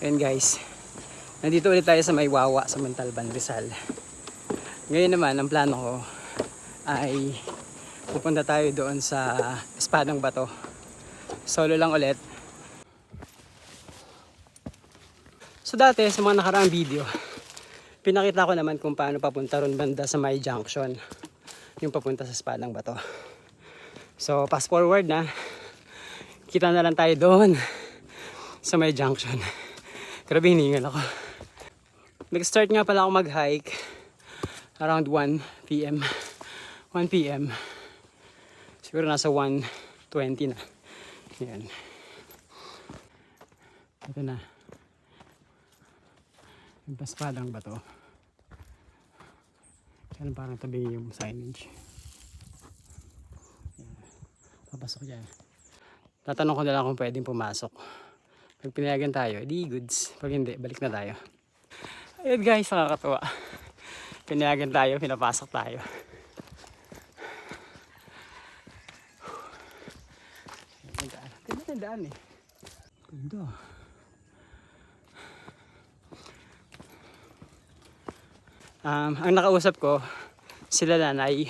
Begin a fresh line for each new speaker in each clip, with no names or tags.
Ayan guys, nandito ulit tayo sa may Wawa sa Montalban, Rizal. Ngayon naman, ang plano ko ay pupunta tayo doon sa Espadang Bato. Solo lang ulit. So dati, sa mga nakaraang video, pinakita ko naman kung paano papunta ron banda sa may junction. Yung papunta sa Espadang Bato. So fast forward na, kita na lang tayo doon sa may junction. Grabe, hiningal ako. Nag-start nga pala ako mag-hike around 1 p.m. 1 p.m. Siguro nasa 1:20 na. Ayan. Ito na. Yung Espadang Bato. Kaya parang tabi yung signage. Ayan. Papasok dyan. Tatanong ko na lang kung pwedeng pumasok. Pag pinayagan tayo, di goods. Pag hindi, balik na tayo. Ayun guys, nakakatuwa. Pinayagan tayo, pinapasok tayo. Ganda ng daan eh. Ganda. Ang nakausap ko, sila nanay,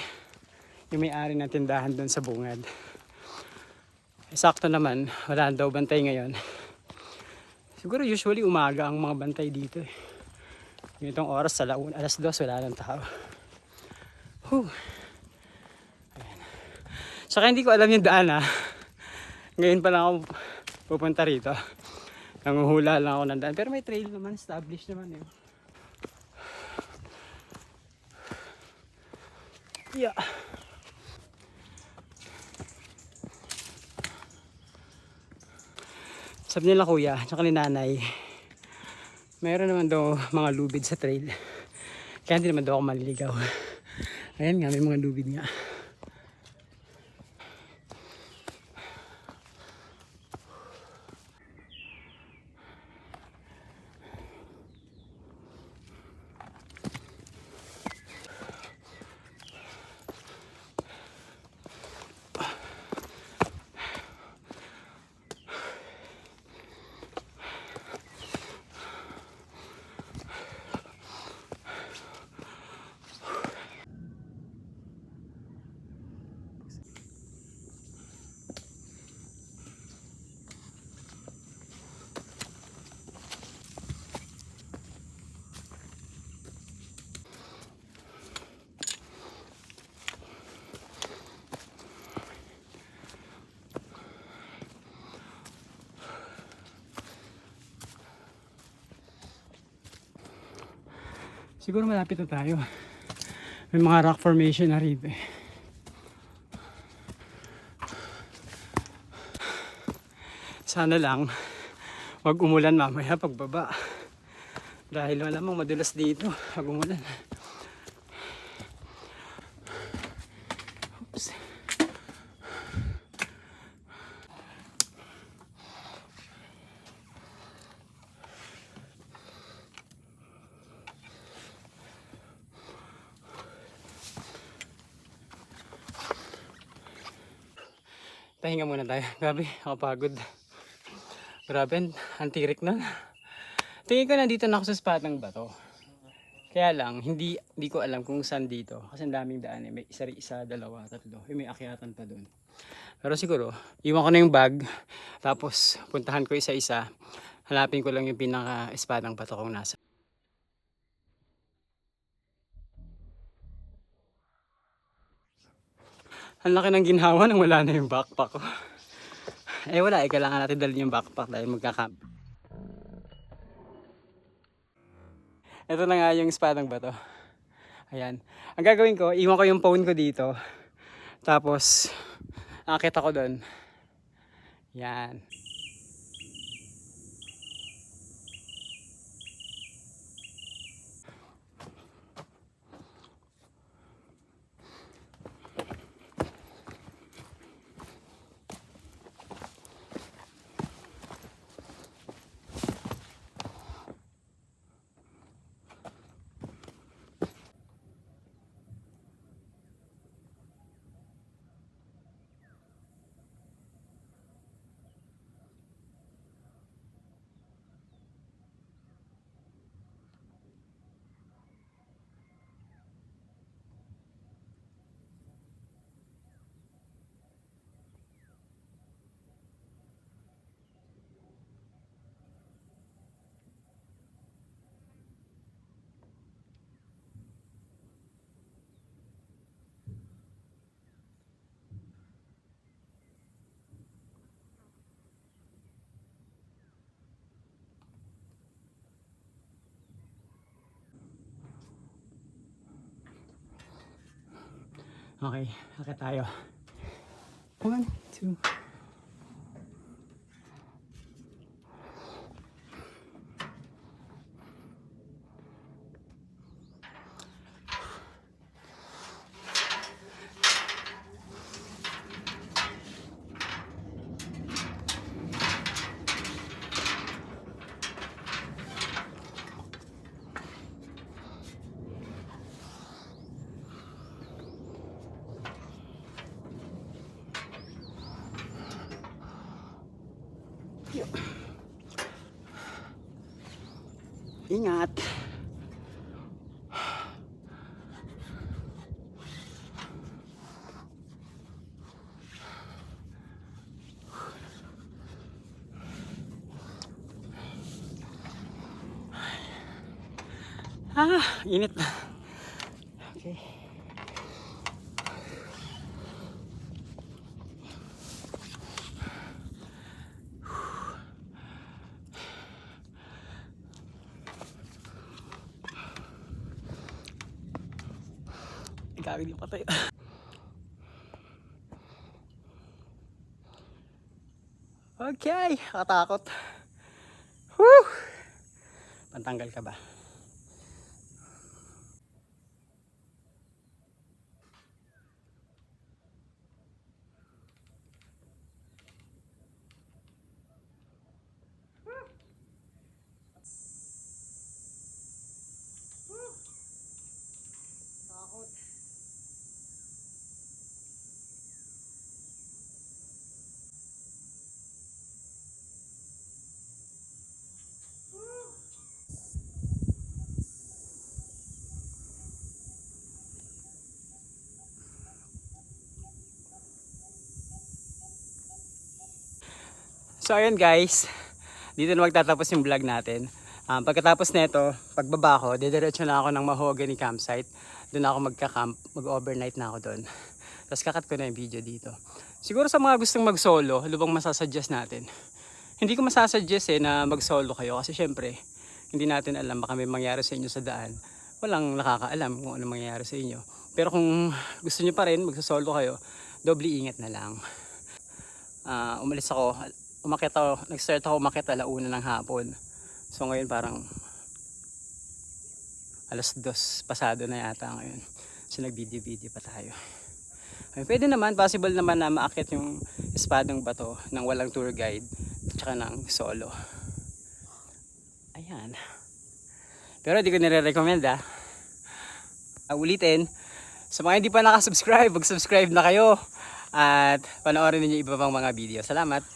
yung may-ari ng tindahan doon sa bungad. Sakto naman, wala daw bantay ngayon. Siguro usually umaga ang mga bantay dito eh. Itong oras, alas 2, wala nang tao. Ayan. Saka hindi ko alam yung daan ha. Ngayon pa lang ako pupunta rito. Nanguhula lang ako ng daan. Pero may trail naman, established naman eh. Yeah. Sabi nila kuya, tsaka ni nanay, mayroon naman daw mga lubid sa trail. Kaya hindi naman daw ako maliligaw. Ayan nga, may mga lubid nga. Siguro malapit na tayo. May mga rock formation na rito eh. Sana lang wag umulan mamaya pagbaba. Dahil malamang madulas dito pag umulan. Oops. Pahinga muna tayo. Grabe, nakapagod. Grabe, antirik na. Tingin ko nandito na ako sa Espadang Bato. Kaya lang, hindi ko alam kung saan dito. Kasi ang daming daan eh. May isa, dalawa, tatlo. May akyatan pa doon. Pero siguro, iwan ko na yung bag. Tapos, puntahan ko isa-isa. Hanapin ko lang yung pinaka-Espadang Bato kung nasa. Ang laki ng ginhawa nang wala na yung backpack ko. Eh wala, kailangan natin dalhin yung backpack dahil magkakamp. Ito na nga yung Espadang Bato. Ayan. Ang gagawin ko, iwan ko yung phone ko dito. Tapos, akit ako doon. Yan. Okay, akit tayo. 1, 2. Ingat. Init na. Okay. Gagawin yung patay. Okay, katakot. Whew! Pantanggal ka ba? Takot. So ayun guys, dito na magtatapos yung vlog natin. Pagkatapos nito, pagbaba ko, didiretso na ako ng Mahogany campsite. Doon ako magka-camp, mag-overnight na ako doon. Tapos kakat ko na yung video dito. Siguro sa mga gustong mag-solo, ano bang masasuggest natin? Hindi ko masasuggest na mag-solo kayo kasi syempre, hindi natin alam baka may mangyari sa inyo sa daan. Walang nakakaalam kung ano mangyayari sa inyo. Pero kung gusto nyo pa rin, mag-solo kayo, doble ingat na lang. Umalis ako, nag-start ako umakyat 1:00 ng hapon. So ngayon parang 2:00 pasado na yata ngayon. So nag-video pa tayo. Ay, pwede naman, possible naman na maakyat yung Espadang Bato ng walang tour guide at saka ng solo. Ayan. Pero di ko nire-recommend ulitin, sa mga hindi pa nakasubscribe, mag-subscribe na kayo at panoorin niyo iba pang mga video. Salamat!